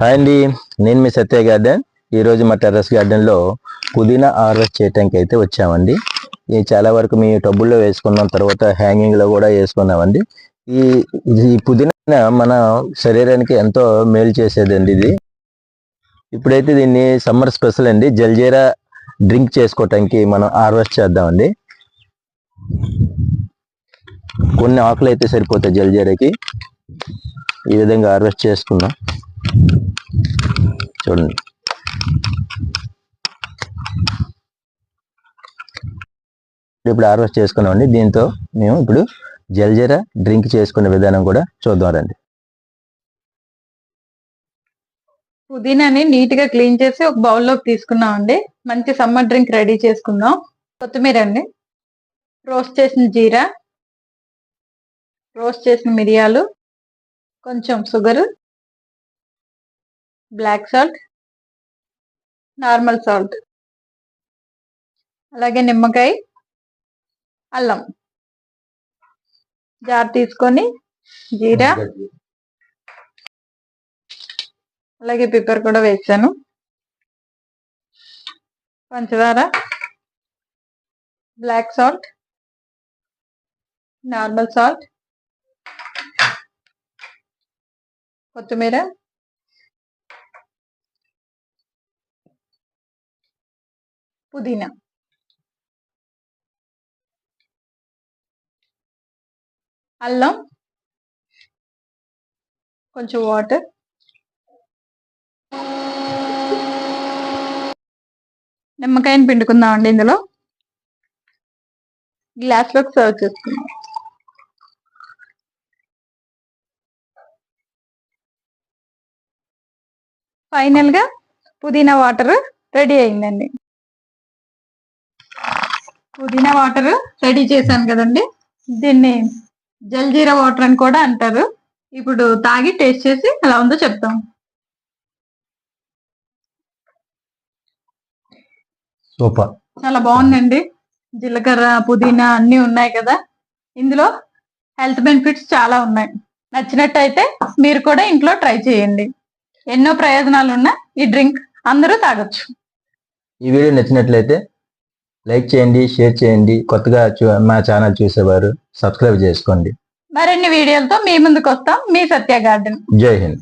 Hi అండి, నేను మీ సత్య garden. ఈరోజు మా టెర్రస్ గార్డెన్లో పుదీనా హార్వెస్ట్ చేయడానికి అయితే వచ్చామండి. ఇది చాలా వరకు మీ టబ్బుల్లో వేసుకున్నాం, తర్వాత హ్యాంగింగ్లో కూడా వేసుకున్నామండి. ఈ ఈ పుదీనా మన శరీరానికి ఎంతో మేలు చేసేదండి ఇది. ఇప్పుడైతే దీన్ని సమ్మర్ స్పెషల్ అండి, జల్జీరా డ్రింక్ చేసుకోవటానికి మనం హార్వెస్ట్ చేద్దామండి. కొన్ని ఆకులు అయితే సరిపోతాయి జల్జీరాకి. ఈ విధంగా హార్వెస్ట్ చేసుకుందాం. చూడండి, ఇప్పుడు హార్వెస్ట్ చేసుకున్నామండి. దీంతో మేము ఇప్పుడు జల్జీరా డ్రింక్ చేసుకునే విధానం కూడా చూద్దాం రండి. పుదీనాని నీట్ గా క్లీన్ చేసి ఒక బౌల్లోకి తీసుకున్నామండి. మంచి సమ్మర్ డ్రింక్ రెడీ చేసుకుందాం. కొత్తిమీర అండి, రోస్ట్ చేసిన జీరా, రోస్ట్ చేసిన మిరియాలు, కొంచెం sugar, black salt, normal salt, అలాగే నిమ్మకాయ, అల్లం. జార్ తీసుకొని జీరా అలాగే పెప్పర్ కూడా వేసాను. పంచదార, బ్లాక్ సాల్ట్, నార్మల్ సాల్ట్, కొత్తిమీర, పుదీనా, అల్లం, కొంచెం వాటర్, నిమ్మకాయని పిండుకుందామండి. ఇందులో గ్లాస్లోకి సర్వ్ చేసుకుందాం. ఫైనల్ గా పుదీనా వాటర్ రెడీ అయిందండి. పుదీనా వాటర్ రెడీ చేశాను కదండి. దీన్ని జల్జీరా వాటర్ అని కూడా అంటారు. ఇప్పుడు తాగి టేస్ట్ చేసి ఎలా ఉందో చెప్తాం. సూపర్, చాలా బాగుందండి. జీలకర్ర, పుదీనా అన్ని ఉన్నాయి కదా. ఇందులో హెల్త్ బెనిఫిట్స్ చాలా ఉన్నాయి. నచ్చినట్టయితే మీరు కూడా ఇంట్లో ట్రై చేయండి. ఎన్నో ప్రయోజనాలు ఉన్న ఈ డ్రింక్ అందరూ తాగొచ్చు. ఈ వీడియో నచ్చినట్లయితే లైక్ చేయండి, షేర్ చేయండి. కొత్తగా మా ఛానల్ చూసేవారు సబ్స్క్రైబ్ చేసుకోండి. మరిన్ని వీడియోలతో మీ ముందుకు వస్తాం. మీ సత్య గార్డెన్. జై హింద్.